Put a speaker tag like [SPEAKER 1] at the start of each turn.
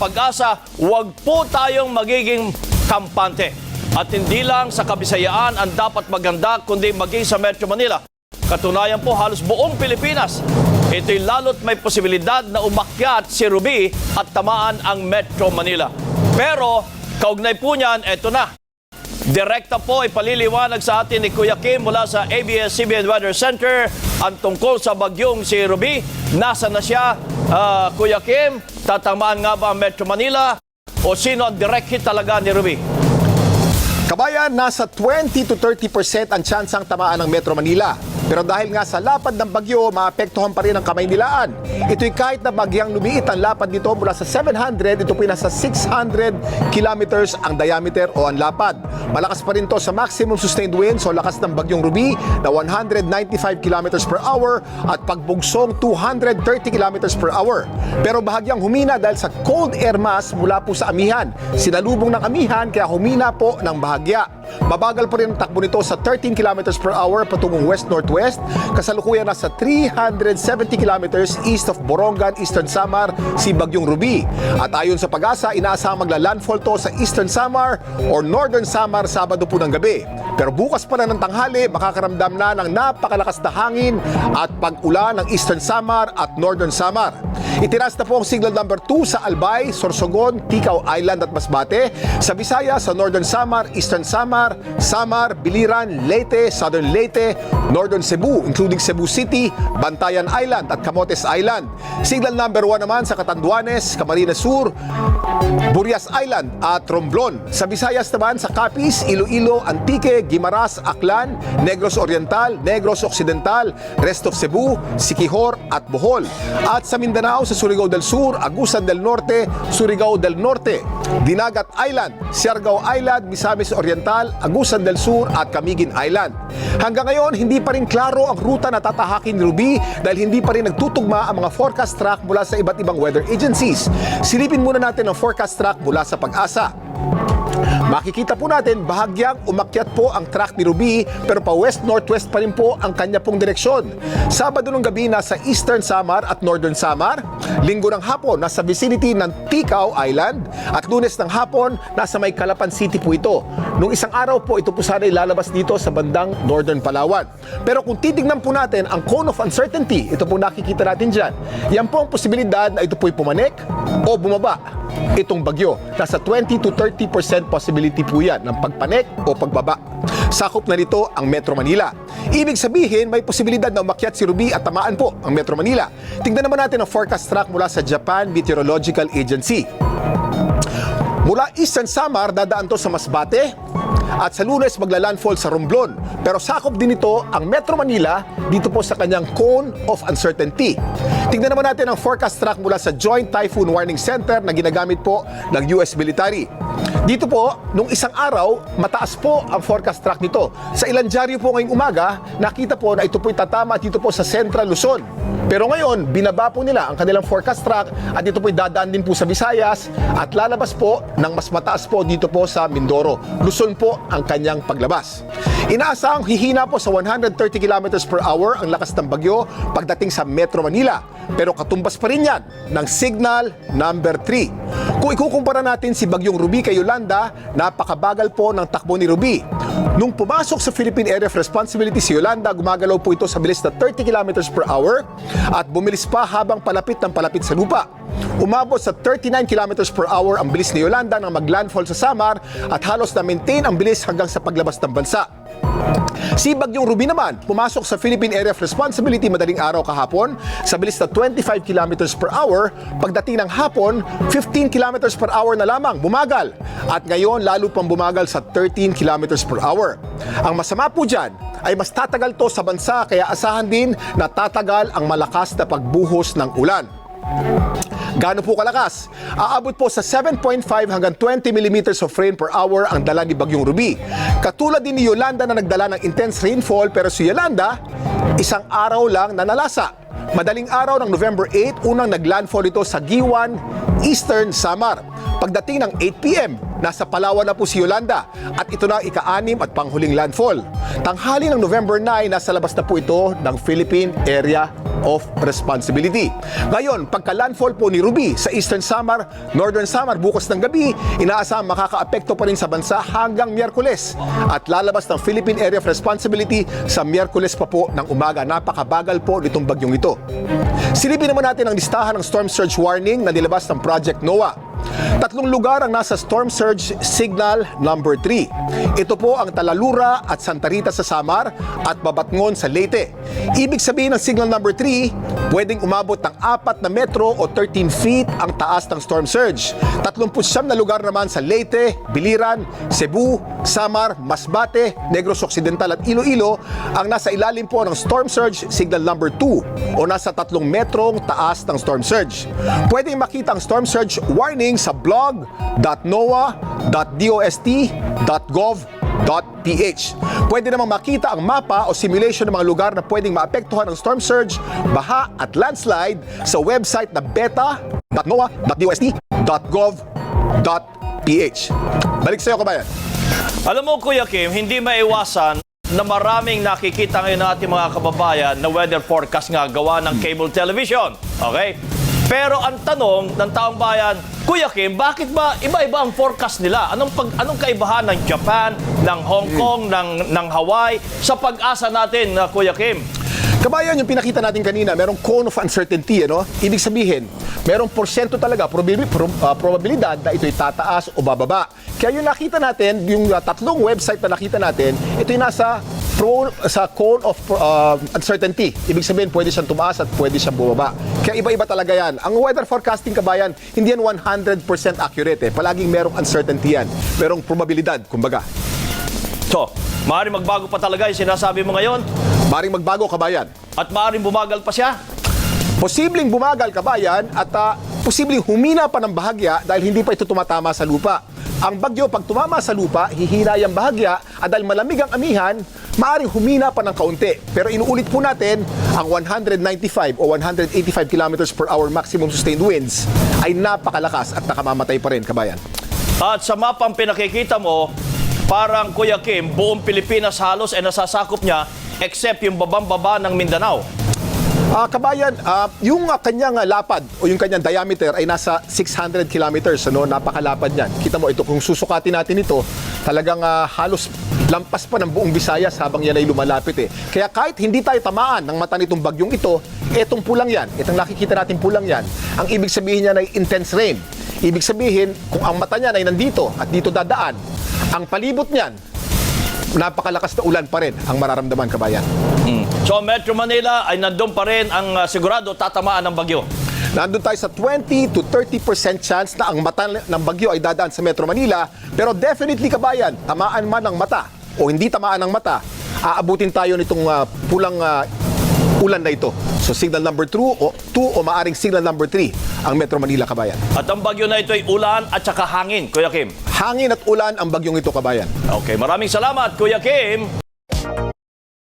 [SPEAKER 1] Pag-asa, huwag po tayong magiging kampante. At hindi lang sa Kabisayaan ang dapat maganda, kundi maging sa Metro Manila. Katunayan po, halos buong Pilipinas. Ito'y lalo't may posibilidad na umakyat si Ruby at tamaan ang Metro Manila. Pero, kaugnay po niyan, eto na. Direkta po ipaliliwanag sa atin ni Kuya Kim mula sa ABS-CBN Weather Center ang tungkol sa bagyong si Ruby. Nasa na siya, Kuya Kim? Tatamaan nga ba ang Metro Manila? O sino ang direct hit talaga ni Ruby?
[SPEAKER 2] Kabayan, nasa 20 to 30% ang tsansang tamaan ng Metro Manila. Pero dahil nga sa lapad ng bagyo, maapektuhan pa rin ang Kamaynilaan. Ito'y kahit na bagyang lumiit ang lapad nito mula sa 700, ito po nasa 600 kilometers ang diameter o ang lapad. Malakas pa rin to sa maximum sustained winds o lakas ng bagyong Ruby na 195 kilometers per hour at pagbugsong 230 kilometers per hour. Pero bahagyang humina dahil sa cold air mass mula po sa amihan. Sinalubong ng amihan kaya humina po ng bahagya. Mabagal pa rin ang takbo nito sa 13 kilometers per hour patungong west-northwest. Kasalukuyan nasa 370 kilometers east of Borongan, Eastern Samar, si Bagyong Ruby. At ayon sa Pag-asa, inaasahang magla-landfall to sa Eastern Samar or Northern Samar Sabado po ng gabi. Pero bukas pa na ng tanghali, makakaramdam na ng napakalakas na hangin at pag-ulan ng Eastern Samar at Northern Samar. Itinas na po ang signal number 2 sa Albay, Sorsogon, Ticao Island at Masbate, sa Visayas, sa Northern Samar, Eastern Samar, Samar, Biliran, Leyte, Southern Leyte, Northern Cebu, including Cebu City, Bantayan Island at Camotes Island. Signal number 1 naman sa Catanduanes, Camarines Sur, Burias Island at Romblon. Sa Visayas naman sa Capiz, Iloilo, Antique, Guimaras, Aklan, Negros Oriental, Negros Occidental, rest of Cebu, Siquijor at Bohol. At sa Mindanao, sa Surigao del Sur, Agusan del Norte, Surigao del Norte, Dinagat Island, Siargao Island, Misamis Oriental, Agusan del Sur at Camiguin Island. Hanggang ngayon, hindi pa rin klaro ang ruta na tatahakin ni Ruby dahil hindi pa rin nagtutugma ang mga forecast track mula sa iba't ibang weather agencies. Silipin muna natin ang forecast track mula sa Pag-asa. Makikita po natin bahagyang umakyat po ang track ni Ruby pero pa west-northwest pa rin po ang kanya pong direksyon. Sabado ng gabi nasa Eastern Samar at Northern Samar, Linggo ng hapon nasa vicinity ng Ticao Island at Lunes ng hapon nasa may Calapan City po ito. Nung isang araw po ito po sana ilalabas dito sa bandang Northern Palawan. Pero kung titignan po natin ang cone of uncertainty, ito po nakikita natin dyan. Yan po ang posibilidad na ito po'y pumanik o bumaba. Itong bagyo, nasa 20 to 30% possibility po yan ng pagpanik o pagbaba. Sakop na nito ang Metro Manila. Ibig sabihin, may posibilidad na umakyat si Ruby at tamaan po ang Metro Manila. Tingnan naman natin ang forecast track mula sa Japan Meteorological Agency. Mula Eastern Samar, dadaan to sa Masbate at sa Lunes magla-landfall sa Romblon. Pero sakop din ito ang Metro Manila dito po sa kanyang cone of uncertainty. Tingnan naman natin ang forecast track mula sa Joint Typhoon Warning Center na ginagamit po ng US Military. Dito po, nung isang araw, mataas po ang forecast track nito. Sa ilang dyaryo po ngayong umaga, nakita po na ito po'y tatama dito po sa Central Luzon. Pero ngayon, binaba po nila ang kanilang forecast track at ito po'y dadaan din po sa Visayas at lalabas po ng mas mataas po dito po sa Mindoro. Luzon po ang kanyang paglabas. Inaasahang hihina po sa 130 kilometers per hour ang lakas ng bagyo pagdating sa Metro Manila. Pero katumbas pa rin yan ng signal number 3. Kung ikukumpara natin si Bagyong Ruby kay Yolanda, napakabagal po ng takbo ni Ruby. Nung pumasok sa Philippine Area of Responsibility si Yolanda, gumagalaw po ito sa bilis na 30 kilometers per hour at bumilis pa habang palapit ng palapit sa lupa. Umabot sa 39 kilometers per hour ang bilis ni Yolanda nang mag-landfall sa Samar at halos na-maintain ang bilis hanggang sa paglabas ng bansa. Si Bagyong Ruby naman, pumasok sa Philippine Area of Responsibility madaling araw kahapon sa bilis na 25 kilometers per hour. Pagdating ng hapon, 15 kilometers per hour na lamang, bumagal. At ngayon, lalo pang bumagal sa 13 kilometers per hour. Ang masama po dyan ay mas tatagal to sa bansa kaya asahan din na tatagal ang malakas na pagbuhos ng ulan. Gaano po kalakas? Aabot po sa 7.5 hanggang 20 millimeters of rain per hour ang dala ni Bagyong Ruby. Katulad din ni Yolanda na nagdala ng intense rainfall pero si Yolanda, isang araw lang nanalasa. Madaling araw ng November 8, unang naglandfall ito sa Giwan, Eastern Samar. Pagdating ng 8 p.m., nasa Palawan na po si Yolanda at ito na ang ika-6 at panghuling landfall. Tanghali ng November 9, nasa labas na po ito ng Philippine Area of Responsibility. Ngayon, pagka-landfall po ni Ruby sa Eastern Samar, Northern Samar bukas ng gabi, inaasahang makakaapekto pa rin sa bansa hanggang Miyerkules at lalabas ng Philippine Area of Responsibility sa Miyerkules pa po ng umaga. Napakabagal po nitong bagyong ito. Silipin naman natin ang listahan ng storm surge warning na nilabas ng Project NOAA. 3 lugar ang nasa Storm Surge Signal number 3. Ito po ang Talalura at Santa Rita sa Samar at Babatngon sa Leyte. Ibig sabihin ng Signal number 3, pwedeng umabot ng 4 na metro o 13 feet ang taas ng storm surge. 39 na lugar naman sa Leyte, Biliran, Cebu, Samar, Masbate, Negros Occidental at Iloilo ang nasa ilalim po ng Storm Surge Signal number 2 o nasa 3 metrong taas ng storm surge. Pwedeng makita ang storm surge warning sa blog.noaa.dost.gov.ph. Pwede namang makita ang mapa o simulation ng mga lugar na pwedeng maapektuhan ng storm surge, baha at landslide sa website na beta.noaa.dost.gov.ph. Balik sa iyo, kabayan.
[SPEAKER 1] Alam mo, Kuya Kim, hindi maiwasan na maraming nakikita ngayon ng ating mga kababayan na weather forecast nga gawa ng cable television. Okay? Pero ang tanong ng taong bayan, Kuya Kim, bakit ba iba-iba ang forecast nila? Anong kaibahan ng Japan, ng Hong Kong, ng Hawaii sa pag-asa natin, Kuya Kim?
[SPEAKER 2] Kabayan, yung pinakita natin kanina, merong cone of uncertainty, ano? Ibig sabihin, merong porsyento talaga, probabilidad na ito'y tataas o bababa. Kaya yung nakita natin, yung tatlong website na nakita natin, ito'y nasa sa cone of uncertainty. Ibig sabihin, pwede siyang tumaas at pwede siyang bumaba. Kaya iba-iba talaga yan. Ang weather forecasting, kabayan, hindi yan 100% accurate. Palaging merong uncertainty yan. Merong probabilidad, kumbaga.
[SPEAKER 1] So, maaaring magbago pa talaga yung sinasabi mo ngayon?
[SPEAKER 2] Maring magbago, kabayan.
[SPEAKER 1] At maaaring bumagal pa siya?
[SPEAKER 2] Posibleng bumagal, kabayan, at posibleng humina pa ng bahagya dahil hindi pa ito tumatama sa lupa. Ang bagyo, pag tumama sa lupa, hihina yung bahagya at dahil malamig ang amihan, maaaring humina pa ng kaunti. Pero inuulit po natin, ang 195 o 185 kilometers per hour maximum sustained winds ay napakalakas at nakamamatay pa rin, kabayan.
[SPEAKER 1] At sa mapang pinakikita mo, parang Kuya Kim, buong Pilipinas halos ay nasasakop niya except yung babang-baba ng Mindanao.
[SPEAKER 2] Kabayan, yung kanyang lapad o yung kanyang diameter ay nasa 600 kilometers. Ano? Napakalapad yan. Kita mo ito, kung susukatin natin ito, talagang halos lampas pa ng buong Visayas habang yan ay lumalapit. Kaya kahit hindi tayo tamaan ng mata nitong bagyong ito, etong pulang yan, itong nakikita natin pulang yan, ang ibig sabihin niya ay intense rain. Ibig sabihin, kung ang mata niyan ay nandito at dito dadaan, ang palibot niyan, napakalakas na ulan pa rin ang mararamdaman, kabayan.
[SPEAKER 1] So, Metro Manila ay nandun pa rin ang sigurado tatamaan ng bagyo.
[SPEAKER 2] Nandun tayo sa 20 to 30% chance na ang mata ng bagyo ay dadaan sa Metro Manila. Pero definitely, kabayan, tamaan man ng mata o hindi tamaan ng mata, aabutin tayo nitong pulang ulan na ito. So, signal number 2 o maaring signal number 3 ang Metro Manila, kabayan.
[SPEAKER 1] At ang bagyo na ito ay ulan at saka hangin, Kuya Kim.
[SPEAKER 2] Hangin at ulan ang bagyong ito, kabayan.
[SPEAKER 1] Okay, maraming salamat, Kuya Kim.